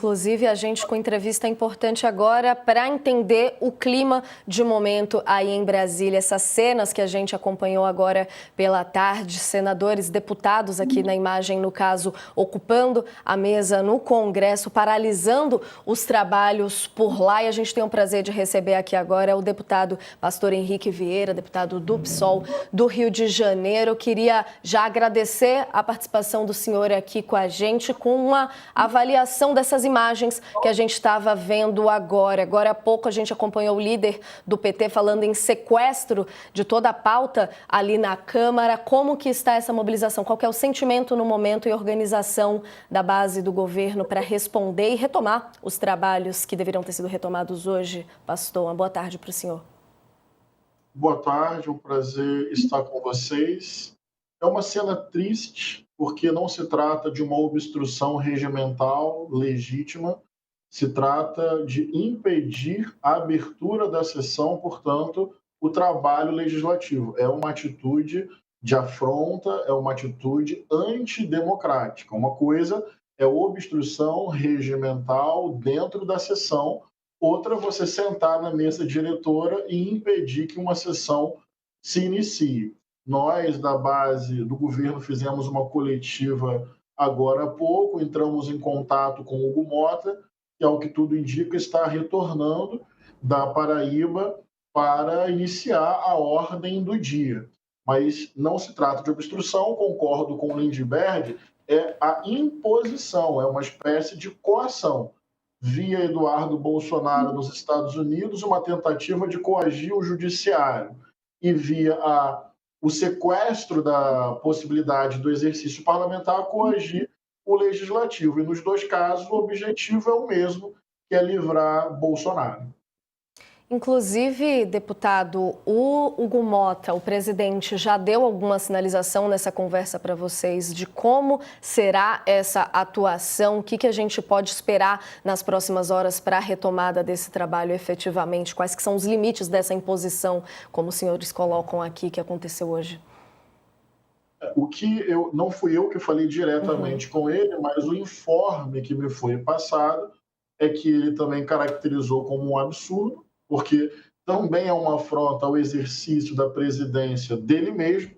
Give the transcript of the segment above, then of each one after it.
Inclusive, a gente com entrevista importante agora para entender o clima de momento aí em Brasília. Essas cenas que a gente acompanhou agora pela tarde, senadores, deputados aqui na imagem, no caso, ocupando a mesa no Congresso, paralisando os trabalhos por lá. E a gente tem o prazer de receber aqui agora o deputado Pastor Henrique Vieira, deputado do PSOL do Rio de Janeiro. Eu queria já agradecer a participação do senhor aqui com a gente, com uma avaliação dessas imagens que a gente estava vendo agora. Agora há pouco a gente acompanhou o líder do PT falando em sequestro de toda a pauta ali na Câmara. Como que está essa mobilização? Qual que é o sentimento no momento e organização da base do governo para responder e retomar os trabalhos que deveriam ter sido retomados hoje? Pastor, uma boa tarde para o senhor. Boa tarde, um prazer estar com vocês. É uma cena triste, porque não se trata de uma obstrução regimental legítima, se trata de impedir a abertura da sessão, portanto, o trabalho legislativo. É uma atitude de afronta, é uma atitude antidemocrática. Uma coisa é obstrução regimental dentro da sessão, outra é você sentar na mesa diretora e impedir que uma sessão se inicie. Nós, da base do governo, fizemos uma coletiva agora há pouco, entramos em contato com o Hugo Mota, que, ao que tudo indica, está retornando da Paraíba para iniciar a ordem do dia. Mas não se trata de obstrução, concordo com o Lindbergh, é a imposição, é uma espécie de coação. Via Eduardo Bolsonaro nos Estados Unidos, uma tentativa de coagir o judiciário, e via o sequestro da possibilidade do exercício parlamentar coagir o legislativo. E nos dois casos, o objetivo é o mesmo, que é livrar Bolsonaro. Inclusive, deputado, o Hugo Mota, o presidente, já deu alguma sinalização nessa conversa para vocês de como será essa atuação? O que a gente pode esperar nas próximas horas para a retomada desse trabalho efetivamente? Quais que são os limites dessa imposição, como os senhores colocam aqui, que aconteceu hoje? O que não fui eu que falei diretamente com ele, mas o informe que me foi passado é que ele também caracterizou como um absurdo, porque também é uma afronta ao exercício da presidência dele mesmo.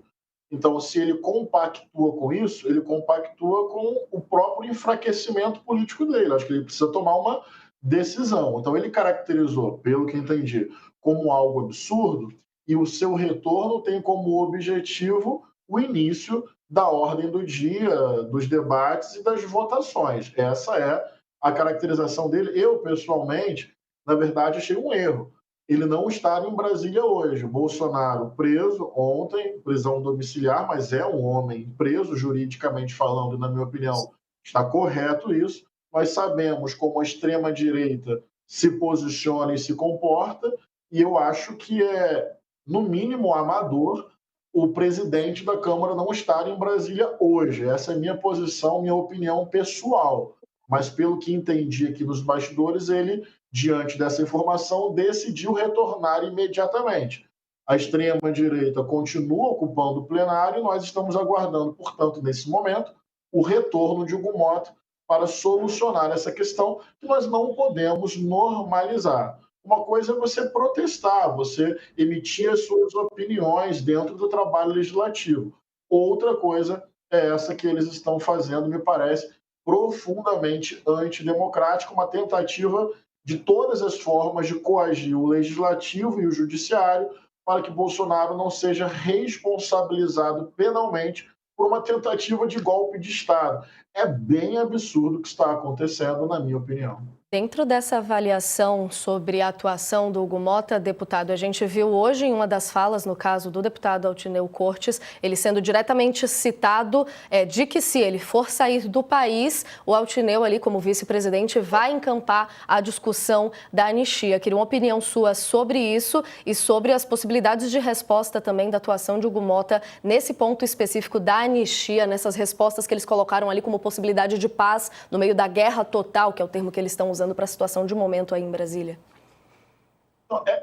Então, se ele compactua com isso, ele compactua com o próprio enfraquecimento político dele. Acho que ele precisa tomar uma decisão. Então, ele caracterizou, pelo que entendi, como algo absurdo, e o seu retorno tem como objetivo o início da ordem do dia, dos debates e das votações. Essa é a caracterização dele. Eu, pessoalmente, na verdade, achei um erro ele não estar em Brasília hoje. Bolsonaro preso ontem, prisão domiciliar, mas é um homem preso, juridicamente falando, na minha opinião, está correto isso. Nós sabemos como a extrema-direita se posiciona e se comporta, e eu acho que é, no mínimo, amador o presidente da Câmara não estar em Brasília hoje. Essa é a minha posição, minha opinião pessoal. Mas, pelo que entendi aqui nos bastidores, ele, diante dessa informação, decidiu retornar imediatamente. A extrema-direita continua ocupando o plenário e nós estamos aguardando, portanto, nesse momento, o retorno de Hugo Mota para solucionar essa questão que nós não podemos normalizar. Uma coisa é você protestar, você emitir as suas opiniões dentro do trabalho legislativo. Outra coisa é essa que eles estão fazendo, me parece, profundamente antidemocrática, uma tentativa de todas as formas de coagir o legislativo e o judiciário para que Bolsonaro não seja responsabilizado penalmente por uma tentativa de golpe de Estado. É bem absurdo o que está acontecendo, na minha opinião. Dentro dessa avaliação sobre a atuação do Hugo Mota, deputado, a gente viu hoje em uma das falas, no caso do deputado Altineu Cortes, ele sendo diretamente citado de que se ele for sair do país, o Altineu ali como vice-presidente vai encampar a discussão da anistia. Queria uma opinião sua sobre isso e sobre as possibilidades de resposta também da atuação de Hugo Mota nesse ponto específico da anistia, nessas respostas que eles colocaram ali como possibilidade de paz no meio da guerra total, que é o termo que eles estão usando para a situação de momento aí em Brasília.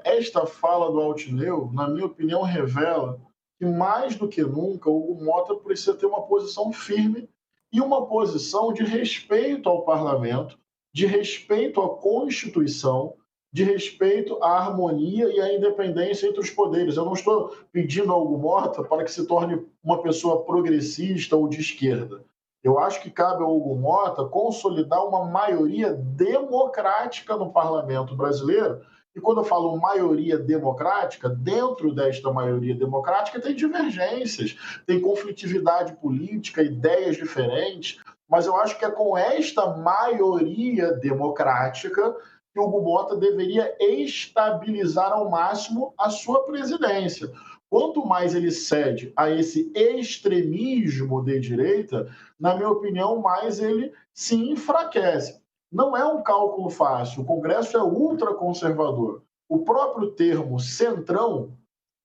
Esta fala do Altineu, na minha opinião, revela que, mais do que nunca, o Hugo Mota precisa ter uma posição firme e uma posição de respeito ao parlamento, de respeito à Constituição, de respeito à harmonia e à independência entre os poderes. Eu não estou pedindo ao Hugo Mota para que se torne uma pessoa progressista ou de esquerda. Eu acho que cabe ao Hugo Mota consolidar uma maioria democrática no parlamento brasileiro. E quando eu falo maioria democrática, dentro desta maioria democrática tem divergências, tem conflitividade política, ideias diferentes, mas eu acho que é com esta maioria democrática que o Hugo Mota deveria estabilizar ao máximo a sua presidência. Quanto mais ele cede a esse extremismo de direita, na minha opinião, mais ele se enfraquece. Não é um cálculo fácil. O Congresso é ultraconservador. O próprio termo centrão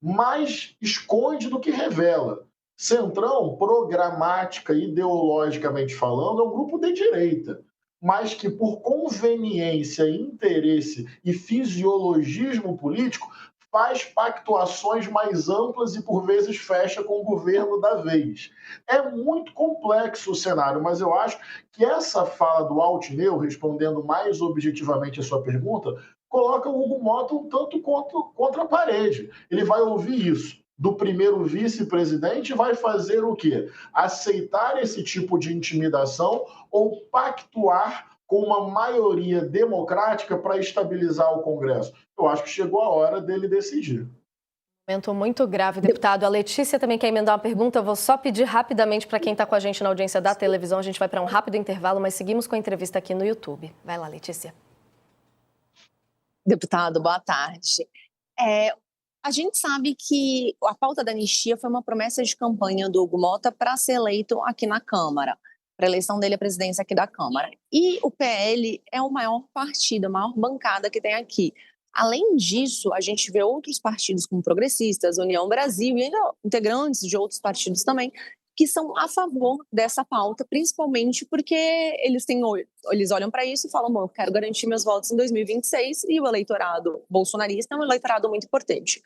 mais esconde do que revela. Centrão, programática e ideologicamente falando, é um grupo de direita, mas que por conveniência, interesse e fisiologismo político faz pactuações mais amplas e por vezes fecha com o governo da vez. É muito complexo o cenário, mas eu acho que essa fala do Altineu, respondendo mais objetivamente a sua pergunta, coloca o Hugo Mota um tanto contra a parede. Ele vai ouvir isso do primeiro vice-presidente e vai fazer o quê? Aceitar esse tipo de intimidação ou pactuar com uma maioria democrática para estabilizar o Congresso? Eu acho que chegou a hora dele decidir. Momento muito grave, deputado. A Letícia também quer emendar uma pergunta. Eu vou só pedir rapidamente para quem está com a gente na audiência da televisão. A gente vai para um rápido intervalo, mas seguimos com a entrevista aqui no YouTube. Vai lá, Letícia. Deputado, boa tarde. A gente sabe que a pauta da anistia foi uma promessa de campanha do Hugo Mota para ser eleito aqui na Câmara, para a eleição dele à presidência aqui da Câmara. E o PL é o maior partido, a maior bancada que tem aqui. Além disso, a gente vê outros partidos como Progressistas, União Brasil e ainda integrantes de outros partidos também, que são a favor dessa pauta, principalmente porque eles olham para isso e falam, bom, eu quero garantir meus votos em 2026 e o eleitorado bolsonarista é um eleitorado muito importante.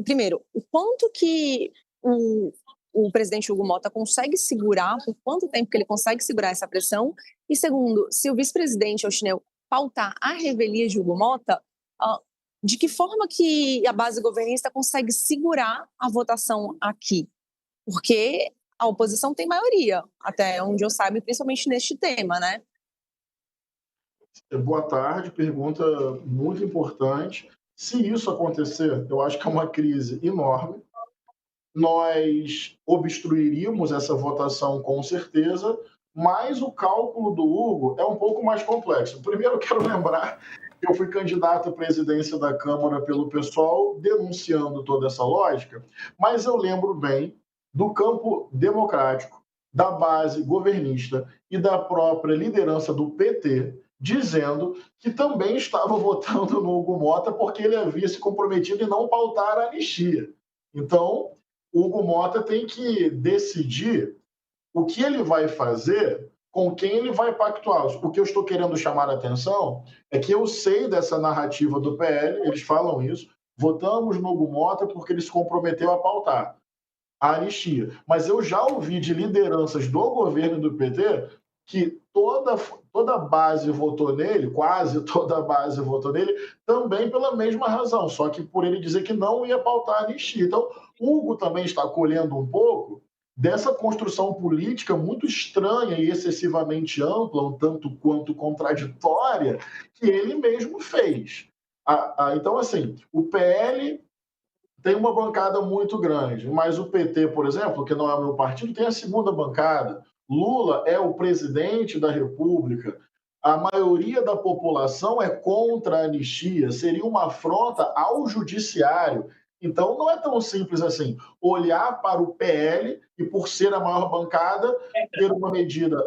Primeiro, o quanto que o presidente Hugo Mota consegue segurar, por quanto tempo que ele consegue segurar essa pressão? E segundo, se o vice-presidente Altineu pautar a revelia de Hugo Mota, de que forma que a base governista consegue segurar a votação aqui? Porque a oposição tem maioria, até onde eu saiba, principalmente neste tema, né? Boa tarde, pergunta muito importante. Se isso acontecer, eu acho que é uma crise enorme. Nós obstruiríamos essa votação com certeza, mas o cálculo do Hugo é um pouco mais complexo. Primeiro, eu quero lembrar que eu fui candidato à presidência da Câmara pelo PSOL, denunciando toda essa lógica, mas eu lembro bem do campo democrático, da base governista e da própria liderança do PT, dizendo que também estava votando no Hugo Mota porque ele havia se comprometido em não pautar a anistia. Então, o Hugo Mota tem que decidir o que ele vai fazer, com quem ele vai pactuar. O que eu estou querendo chamar a atenção é que eu sei dessa narrativa do PL, eles falam isso, votamos no Hugo Mota porque ele se comprometeu a pautar a anistia. Mas eu já ouvi de lideranças do governo do PT que toda a base votou nele, quase toda a base votou nele, também pela mesma razão, só que por ele dizer que não ia pautar a anistia. Então, Hugo também está colhendo um pouco dessa construção política muito estranha e excessivamente ampla, um tanto quanto contraditória, que ele mesmo fez. Então, assim, o PL tem uma bancada muito grande, mas o PT, por exemplo, que não é o meu partido, tem a segunda bancada. Lula é o presidente da República. A maioria da população é contra a anistia, seria uma afronta ao judiciário. Então, não é tão simples assim olhar para o PL e, por ser a maior bancada, ter uma medida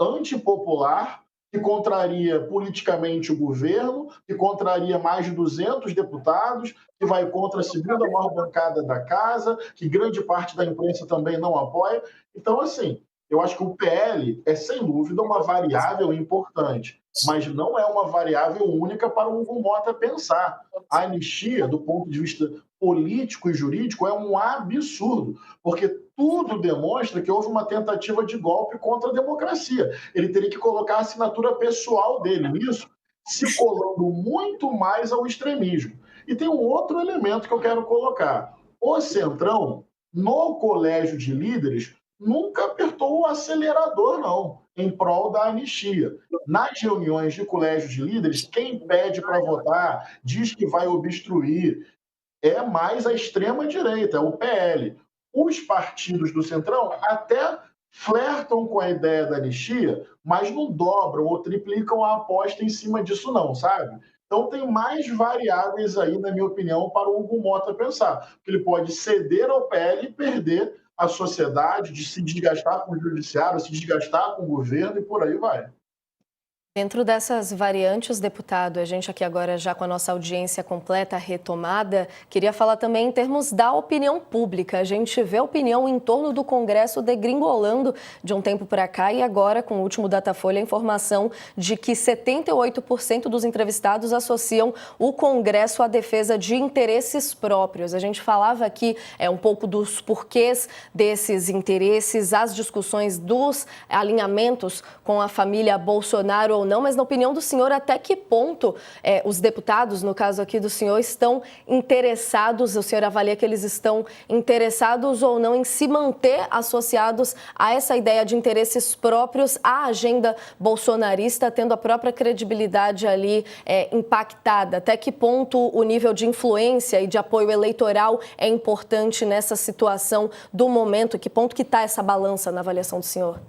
antipopular que contraria politicamente o governo, que contraria mais de 200 deputados, que vai contra a segunda maior bancada da casa, que grande parte da imprensa também não apoia. Então, assim, eu acho que o PL é, sem dúvida, uma variável importante, mas não é uma variável única para o Hugo Mota pensar. A anistia, do ponto de vista político e jurídico, é um absurdo, porque tudo demonstra que houve uma tentativa de golpe contra a democracia. Ele teria que colocar a assinatura pessoal dele nisso, se colando muito mais ao extremismo. E tem um outro elemento que eu quero colocar. O Centrão, no colégio de líderes, nunca apertou o acelerador, não, em prol da anistia. Nas reuniões de colégio de líderes, quem pede para votar, diz que vai obstruir, é mais a extrema-direita, é o PL. Os partidos do Centrão até flertam com a ideia da anistia, mas não dobram ou triplicam a aposta em cima disso não, sabe? Então tem mais variáveis aí, na minha opinião, para o Hugo Mota pensar. Que ele pode ceder ao PL e perder a sociedade, de se desgastar com o judiciário, se desgastar com o governo e por aí vai. Dentro dessas variantes, deputado, a gente aqui agora já com a nossa audiência completa, retomada, queria falar também em termos da opinião pública. A gente vê a opinião em torno do Congresso degringolando de um tempo para cá e agora, com o último Datafolha, a informação de que 78% dos entrevistados associam o Congresso à defesa de interesses próprios. A gente falava aqui um pouco dos porquês desses interesses, as discussões dos alinhamentos com a família Bolsonaro ou não, mas na opinião do senhor, até que ponto os deputados, no caso aqui do senhor, estão interessados, o senhor avalia que eles estão interessados ou não em se manter associados a essa ideia de interesses próprios, à agenda bolsonarista, tendo a própria credibilidade ali impactada? Até que ponto o nível de influência e de apoio eleitoral é importante nessa situação do momento? Que ponto que está essa balança na avaliação do senhor?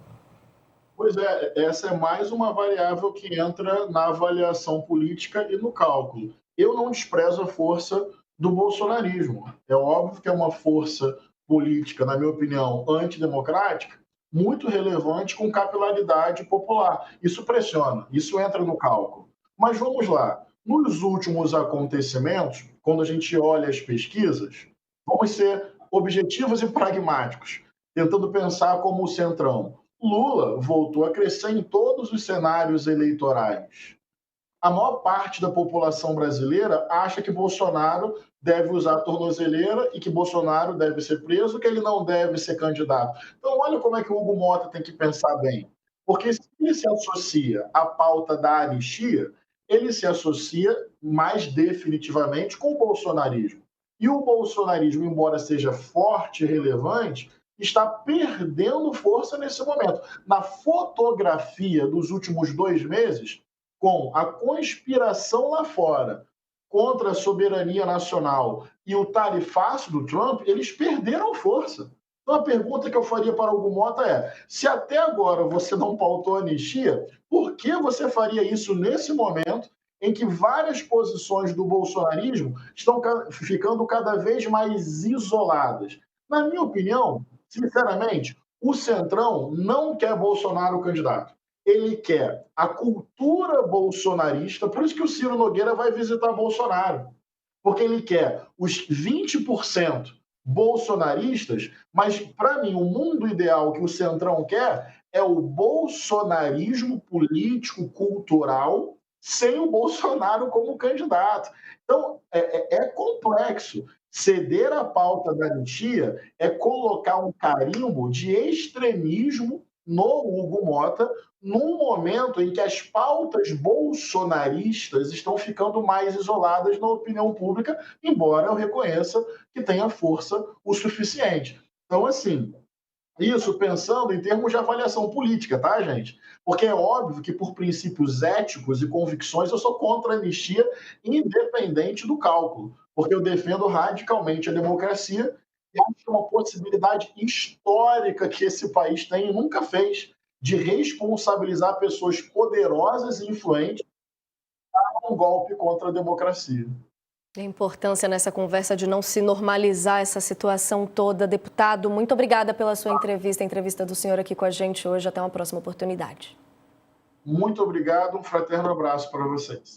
Pois é, essa é mais uma variável que entra na avaliação política e no cálculo. Eu não desprezo a força do bolsonarismo. É óbvio que é uma força política, na minha opinião, antidemocrática, muito relevante, com capilaridade popular. Isso pressiona, isso entra no cálculo. Mas vamos lá. Nos últimos acontecimentos, quando a gente olha as pesquisas, vamos ser objetivos e pragmáticos, tentando pensar como o Centrão. Lula voltou a crescer em todos os cenários eleitorais. A maior parte da população brasileira acha que Bolsonaro deve usar a tornozeleira e que Bolsonaro deve ser preso, que ele não deve ser candidato. Então, olha como é que o Hugo Mota tem que pensar bem. Porque se ele se associa à pauta da anistia, ele se associa mais definitivamente com o bolsonarismo. E o bolsonarismo, embora seja forte e relevante, está perdendo força nesse momento. Na fotografia dos últimos 2 meses, com a conspiração lá fora contra a soberania nacional e o tarifaço do Trump, eles perderam força. Então, a pergunta que eu faria para o Hugo Mota é: se até agora você não pautou a anistia, por que você faria isso nesse momento em que várias posições do bolsonarismo estão ficando cada vez mais isoladas? Na minha opinião, sinceramente, o Centrão não quer Bolsonaro candidato. Ele quer a cultura bolsonarista, por isso que o Ciro Nogueira vai visitar Bolsonaro. Porque ele quer os 20% bolsonaristas, mas, para mim, o mundo ideal que o Centrão quer é o bolsonarismo político, cultural, sem o Bolsonaro como candidato. Então, é complexo. Ceder a pauta da anistia é colocar um carimbo de extremismo no Hugo Mota, num momento em que as pautas bolsonaristas estão ficando mais isoladas na opinião pública, embora eu reconheça que tenha força o suficiente. Então, assim, isso pensando em termos de avaliação política, tá, gente? Porque é óbvio que, por princípios éticos e convicções, eu sou contra a anistia, independente do cálculo, porque eu defendo radicalmente a democracia e acho que é uma possibilidade histórica que esse país tem e nunca fez, de responsabilizar pessoas poderosas e influentes para um golpe contra a democracia. A importância nessa conversa de não se normalizar essa situação toda. Deputado, muito obrigada pela sua entrevista, a entrevista do senhor aqui com a gente hoje. Até uma próxima oportunidade. Muito obrigado, um fraterno abraço para vocês.